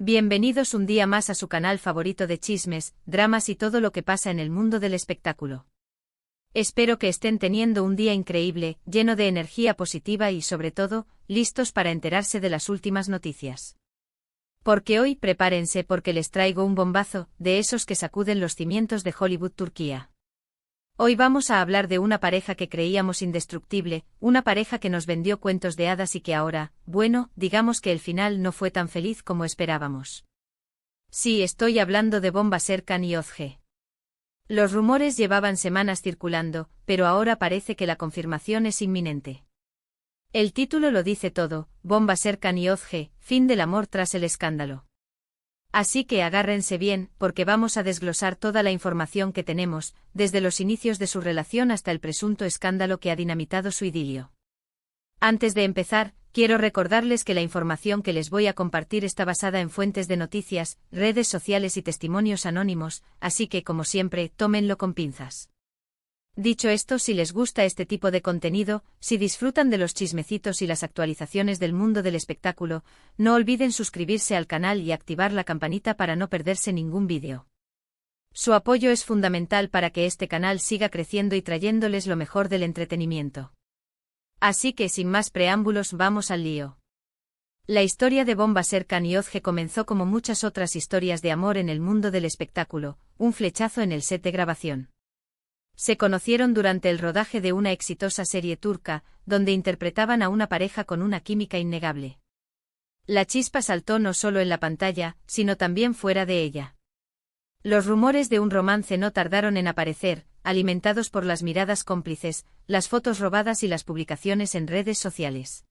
Bienvenidos un día más a su canal favorito de chismes, dramas y todo lo que pasa en el mundo del espectáculo. Espero que estén teniendo un día increíble, lleno de energía positiva y sobre todo, listos para enterarse de las últimas noticias. Porque hoy prepárense porque les traigo un bombazo, de esos que sacuden los cimientos de Hollywood Turquía. Hoy vamos a hablar de una pareja que creíamos indestructible, una pareja que nos vendió cuentos de hadas y que ahora, bueno, digamos que el final no fue tan feliz como esperábamos. Sí, estoy hablando de Bomba Serkan y Özge. Los rumores llevaban semanas circulando, pero ahora parece que la confirmación es inminente. El título lo dice todo, Bomba Serkan y Özge, fin del amor tras el escándalo. Así que agárrense bien, porque vamos a desglosar toda la información que tenemos, desde los inicios de su relación hasta el presunto escándalo que ha dinamitado su idilio. Antes de empezar, quiero recordarles que la información que les voy a compartir está basada en fuentes de noticias, redes sociales y testimonios anónimos, así que, como siempre, tómenlo con pinzas. Dicho esto, si les gusta este tipo de contenido, si disfrutan de los chismecitos y las actualizaciones del mundo del espectáculo, no olviden suscribirse al canal y activar la campanita para no perderse ningún vídeo. Su apoyo es fundamental para que este canal siga creciendo y trayéndoles lo mejor del entretenimiento. Así que sin más preámbulos vamos al lío. La historia de Bomba Serkan y Özge comenzó como muchas otras historias de amor en el mundo del espectáculo, un flechazo en el set de grabación. Se conocieron durante el rodaje de una exitosa serie turca, donde interpretaban a una pareja con una química innegable. La chispa saltó no solo en la pantalla, sino también fuera de ella. Los rumores de un romance no tardaron en aparecer, alimentados por las miradas cómplices, las fotos robadas y las publicaciones en redes sociales.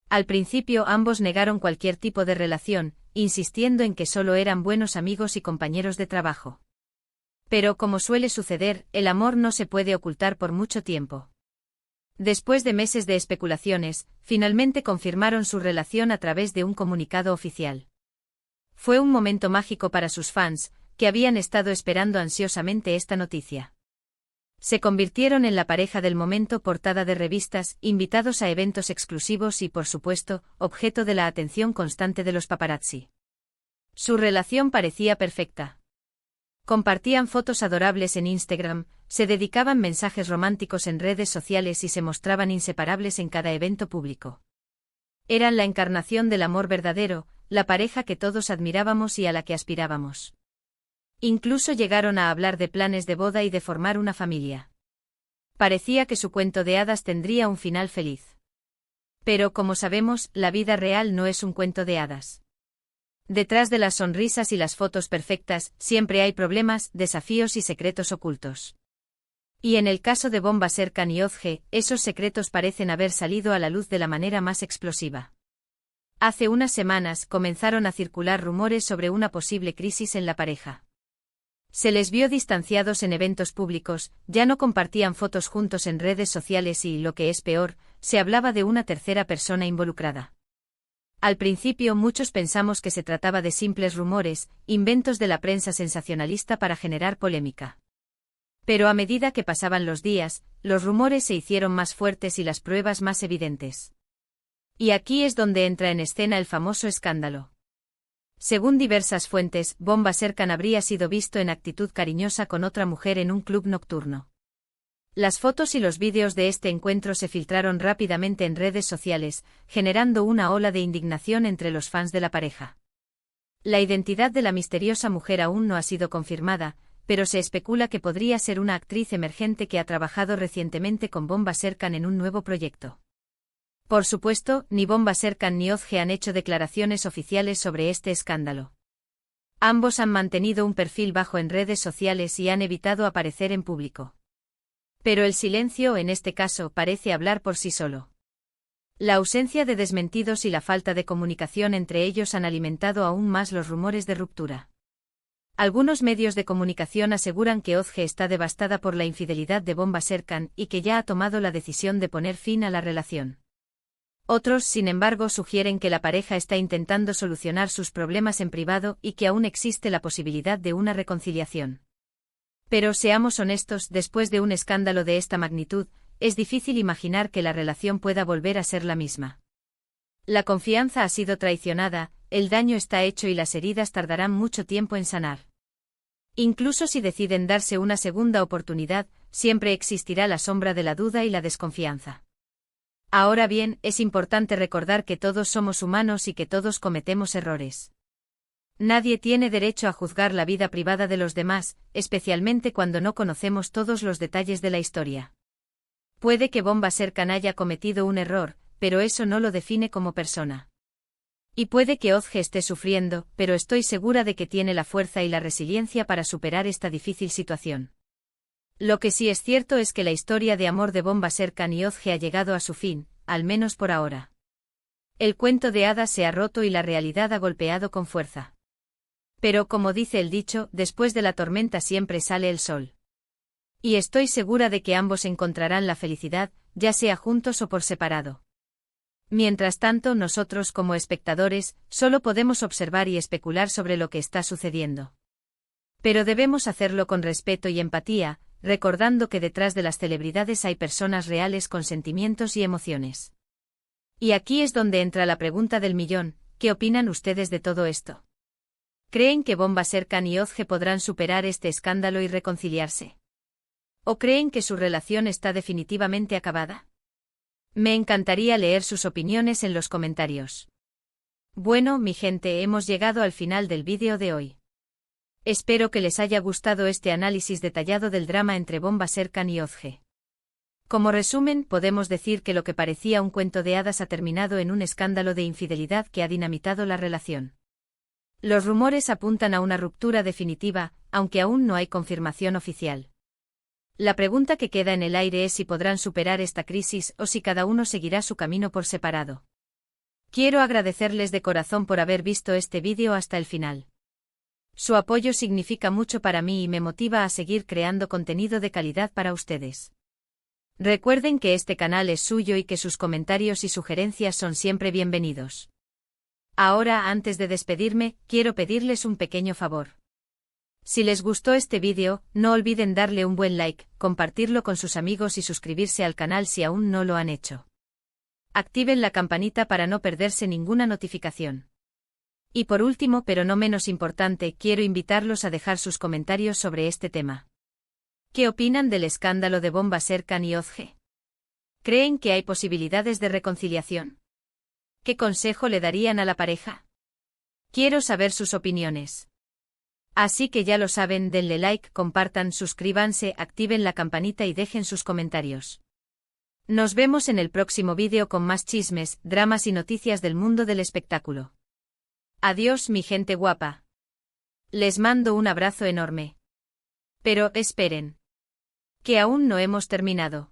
Al principio ambos negaron cualquier tipo de relación, insistiendo en que solo eran buenos amigos y compañeros de trabajo. Pero como suele suceder, el amor no se puede ocultar por mucho tiempo. Después de meses de especulaciones, finalmente confirmaron su relación a través de un comunicado oficial. Fue un momento mágico para sus fans, que habían estado esperando ansiosamente esta noticia. Se convirtieron en la pareja del momento, portada de revistas, invitados a eventos exclusivos y, por supuesto, objeto de la atención constante de los paparazzi. Su relación parecía perfecta. Compartían fotos adorables en Instagram, se dedicaban mensajes románticos en redes sociales y se mostraban inseparables en cada evento público. Eran la encarnación del amor verdadero, la pareja que todos admirábamos y a la que aspirábamos. Incluso llegaron a hablar de planes de boda y de formar una familia. Parecía que su cuento de hadas tendría un final feliz. Pero como sabemos, la vida real no es un cuento de hadas. Detrás de las sonrisas y las fotos perfectas, siempre hay problemas, desafíos y secretos ocultos. Y en el caso de Bomba Serkan y Özge, esos secretos parecen haber salido a la luz de la manera más explosiva. Hace unas semanas comenzaron a circular rumores sobre una posible crisis en la pareja. Se les vio distanciados en eventos públicos, ya no compartían fotos juntos en redes sociales y, lo que es peor, se hablaba de una tercera persona involucrada. Al principio muchos pensamos que se trataba de simples rumores, inventos de la prensa sensacionalista para generar polémica. Pero a medida que pasaban los días, los rumores se hicieron más fuertes y las pruebas más evidentes. Y aquí es donde entra en escena el famoso escándalo. Según diversas fuentes, Bomba Serkan habría sido visto en actitud cariñosa con otra mujer en un club nocturno. Las fotos y los vídeos de este encuentro se filtraron rápidamente en redes sociales, generando una ola de indignación entre los fans de la pareja. La identidad de la misteriosa mujer aún no ha sido confirmada, pero se especula que podría ser una actriz emergente que ha trabajado recientemente con Bomba Serkan en un nuevo proyecto. Por supuesto, ni Bomba Serkan ni Özge han hecho declaraciones oficiales sobre este escándalo. Ambos han mantenido un perfil bajo en redes sociales y han evitado aparecer en público. Pero el silencio, en este caso, parece hablar por sí solo. La ausencia de desmentidos y la falta de comunicación entre ellos han alimentado aún más los rumores de ruptura. Algunos medios de comunicación aseguran que Özge está devastada por la infidelidad de Bomba Serkan y que ya ha tomado la decisión de poner fin a la relación. Otros, sin embargo, sugieren que la pareja está intentando solucionar sus problemas en privado y que aún existe la posibilidad de una reconciliación. Pero seamos honestos, después de un escándalo de esta magnitud, es difícil imaginar que la relación pueda volver a ser la misma. La confianza ha sido traicionada, el daño está hecho y las heridas tardarán mucho tiempo en sanar. Incluso si deciden darse una segunda oportunidad, siempre existirá la sombra de la duda y la desconfianza. Ahora bien, es importante recordar que todos somos humanos y que todos cometemos errores. Nadie tiene derecho a juzgar la vida privada de los demás, especialmente cuando no conocemos todos los detalles de la historia. Puede que Bomba Serkan haya cometido un error, pero eso no lo define como persona. Y puede que Ozge esté sufriendo, pero estoy segura de que tiene la fuerza y la resiliencia para superar esta difícil situación. Lo que sí es cierto es que la historia de amor de Bomba Serkan y Ozge ha llegado a su fin, al menos por ahora. El cuento de hadas se ha roto y la realidad ha golpeado con fuerza. Pero como dice el dicho, después de la tormenta siempre sale el sol. Y estoy segura de que ambos encontrarán la felicidad, ya sea juntos o por separado. Mientras tanto, nosotros como espectadores, solo podemos observar y especular sobre lo que está sucediendo. Pero debemos hacerlo con respeto y empatía, recordando que detrás de las celebridades hay personas reales con sentimientos y emociones. Y aquí es donde entra la pregunta del millón: ¿qué opinan ustedes de todo esto? ¿Creen que Bomba Serkan y Ozge podrán superar este escándalo y reconciliarse? ¿O creen que su relación está definitivamente acabada? Me encantaría leer sus opiniones en los comentarios. Bueno, mi gente, hemos llegado al final del vídeo de hoy. Espero que les haya gustado este análisis detallado del drama entre Bomba Serkan y Ozge. Como resumen, podemos decir que lo que parecía un cuento de hadas ha terminado en un escándalo de infidelidad que ha dinamitado la relación. Los rumores apuntan a una ruptura definitiva, aunque aún no hay confirmación oficial. La pregunta que queda en el aire es si podrán superar esta crisis o si cada uno seguirá su camino por separado. Quiero agradecerles de corazón por haber visto este vídeo hasta el final. Su apoyo significa mucho para mí y me motiva a seguir creando contenido de calidad para ustedes. Recuerden que este canal es suyo y que sus comentarios y sugerencias son siempre bienvenidos. Ahora, antes de despedirme, quiero pedirles un pequeño favor. Si les gustó este vídeo, no olviden darle un buen like, compartirlo con sus amigos y suscribirse al canal si aún no lo han hecho. Activen la campanita para no perderse ninguna notificación. Y por último, pero no menos importante, quiero invitarlos a dejar sus comentarios sobre este tema. ¿Qué opinan del escándalo de Bomba Serkan y Ozge? ¿Creen que hay posibilidades de reconciliación? ¿Qué consejo le darían a la pareja? Quiero saber sus opiniones. Así que ya lo saben, denle like, compartan, suscríbanse, activen la campanita y dejen sus comentarios. Nos vemos en el próximo vídeo con más chismes, dramas y noticias del mundo del espectáculo. Adiós, mi gente guapa. Les mando un abrazo enorme. Pero, esperen. Que aún no hemos terminado.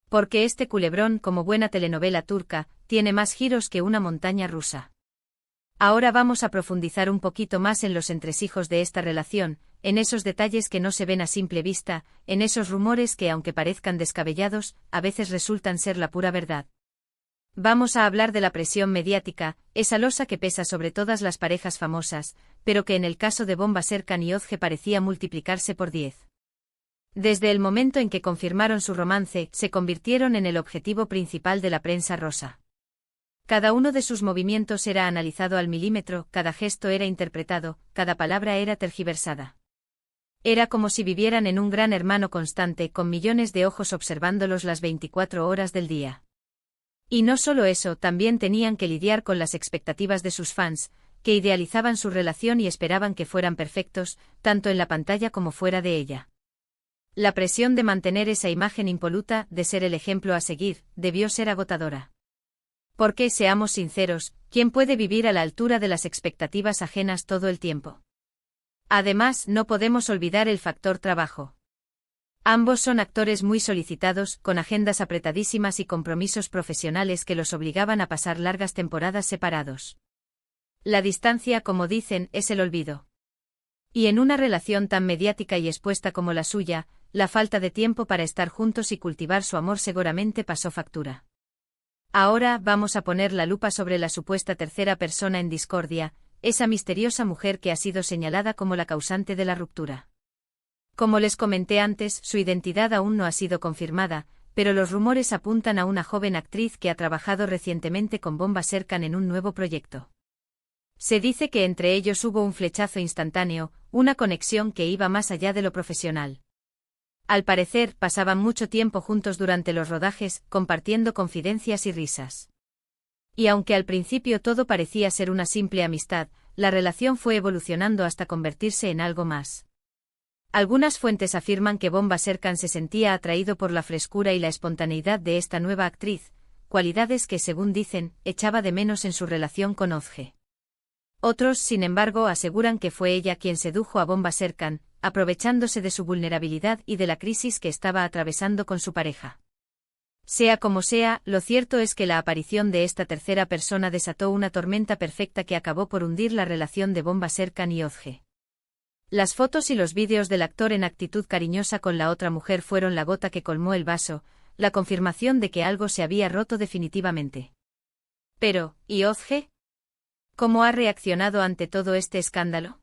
Porque este culebrón, como buena telenovela turca, tiene más giros que una montaña rusa. Ahora vamos a profundizar un poquito más en los entresijos de esta relación, en esos detalles que no se ven a simple vista, en esos rumores que, aunque parezcan descabellados, a veces resultan ser la pura verdad. Vamos a hablar de la presión mediática, esa losa que pesa sobre todas las parejas famosas, pero que en el caso de Bomba Serkan y Ozge parecía multiplicarse por 10. Desde el momento en que confirmaron su romance, se convirtieron en el objetivo principal de la prensa rosa. Cada uno de sus movimientos era analizado al milímetro, cada gesto era interpretado, cada palabra era tergiversada. Era como si vivieran en un gran hermano constante, con millones de ojos observándolos las 24 horas del día. Y no solo eso, también tenían que lidiar con las expectativas de sus fans, que idealizaban su relación y esperaban que fueran perfectos, tanto en la pantalla como fuera de ella. La presión de mantener esa imagen impoluta, de ser el ejemplo a seguir, debió ser agotadora. Porque, seamos sinceros, ¿quién puede vivir a la altura de las expectativas ajenas todo el tiempo? Además, no podemos olvidar el factor trabajo. Ambos son actores muy solicitados, con agendas apretadísimas y compromisos profesionales que los obligaban a pasar largas temporadas separados. La distancia, como dicen, es el olvido. Y en una relación tan mediática y expuesta como la suya, la falta de tiempo para estar juntos y cultivar su amor seguramente pasó factura. Ahora vamos a poner la lupa sobre la supuesta tercera persona en discordia, esa misteriosa mujer que ha sido señalada como la causante de la ruptura. Como les comenté antes, su identidad aún no ha sido confirmada, pero los rumores apuntan a una joven actriz que ha trabajado recientemente con Bomba Serkan en un nuevo proyecto. Se dice que entre ellos hubo un flechazo instantáneo, una conexión que iba más allá de lo profesional. Al parecer, pasaban mucho tiempo juntos durante los rodajes, compartiendo confidencias y risas. Y aunque al principio todo parecía ser una simple amistad, la relación fue evolucionando hasta convertirse en algo más. Algunas fuentes afirman que Bomba Serkan se sentía atraído por la frescura y la espontaneidad de esta nueva actriz, cualidades que, según dicen, echaba de menos en su relación con Özge. Otros, sin embargo, aseguran que fue ella quien sedujo a Bomba Serkan, aprovechándose de su vulnerabilidad y de la crisis que estaba atravesando con su pareja. Sea como sea, lo cierto es que la aparición de esta tercera persona desató una tormenta perfecta que acabó por hundir la relación de Bomba Serkan y Özge. Las fotos y los vídeos del actor en actitud cariñosa con la otra mujer fueron la gota que colmó el vaso, la confirmación de que algo se había roto definitivamente. Pero, ¿y Özge? ¿Cómo ha reaccionado ante todo este escándalo?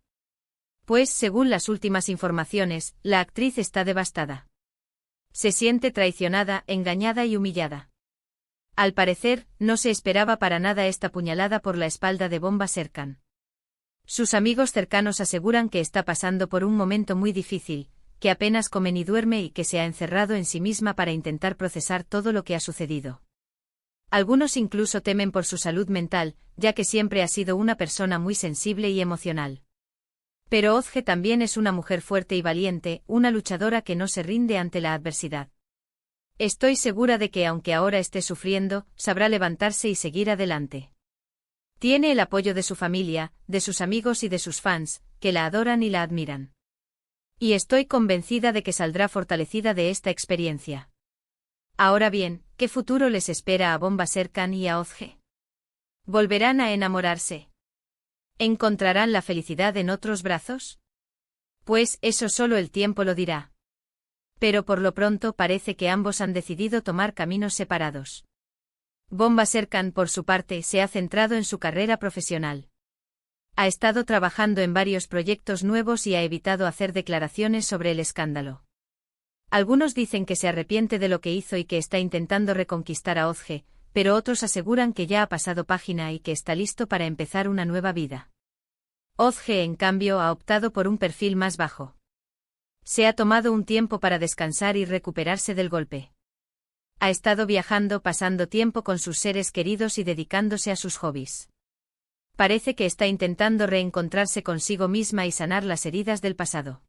Pues, según las últimas informaciones, la actriz está devastada. Se siente traicionada, engañada y humillada. Al parecer, no se esperaba para nada esta puñalada por la espalda de Bomba Serkan. Sus amigos cercanos aseguran que está pasando por un momento muy difícil, que apenas come ni duerme y que se ha encerrado en sí misma para intentar procesar todo lo que ha sucedido. Algunos incluso temen por su salud mental, ya que siempre ha sido una persona muy sensible y emocional. Pero Özge también es una mujer fuerte y valiente, una luchadora que no se rinde ante la adversidad. Estoy segura de que aunque ahora esté sufriendo, sabrá levantarse y seguir adelante. Tiene el apoyo de su familia, de sus amigos y de sus fans, que la adoran y la admiran. Y estoy convencida de que saldrá fortalecida de esta experiencia. Ahora bien, ¿qué futuro les espera a Bomba Serkan y a Özge? ¿Volverán a enamorarse? ¿Encontrarán la felicidad en otros brazos? Pues eso solo el tiempo lo dirá. Pero por lo pronto parece que ambos han decidido tomar caminos separados. Bomba Serkan, por su parte, se ha centrado en su carrera profesional. Ha estado trabajando en varios proyectos nuevos y ha evitado hacer declaraciones sobre el escándalo. Algunos dicen que se arrepiente de lo que hizo y que está intentando reconquistar a Özge, pero otros aseguran que ya ha pasado página y que está listo para empezar una nueva vida. Özge, en cambio, ha optado por un perfil más bajo. Se ha tomado un tiempo para descansar y recuperarse del golpe. Ha estado viajando, pasando tiempo con sus seres queridos y dedicándose a sus hobbies. Parece que está intentando reencontrarse consigo misma y sanar las heridas del pasado.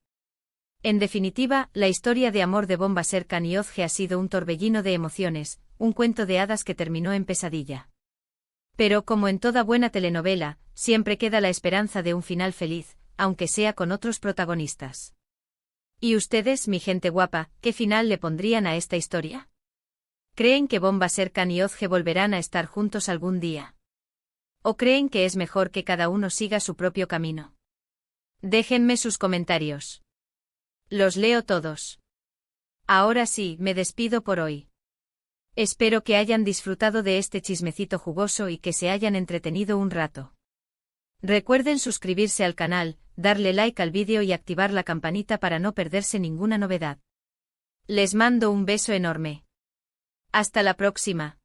En definitiva, la historia de amor de Bomba Serkan y Özge ha sido un torbellino de emociones, un cuento de hadas que terminó en pesadilla. Pero como en toda buena telenovela, siempre queda la esperanza de un final feliz, aunque sea con otros protagonistas. ¿Y ustedes, mi gente guapa, qué final le pondrían a esta historia? ¿Creen que Bomba Serkan y Özge volverán a estar juntos algún día? ¿O creen que es mejor que cada uno siga su propio camino? Déjenme sus comentarios. Los leo todos. Ahora sí, me despido por hoy. Espero que hayan disfrutado de este chismecito jugoso y que se hayan entretenido un rato. Recuerden suscribirse al canal, darle like al vídeo y activar la campanita para no perderse ninguna novedad. Les mando un beso enorme. Hasta la próxima.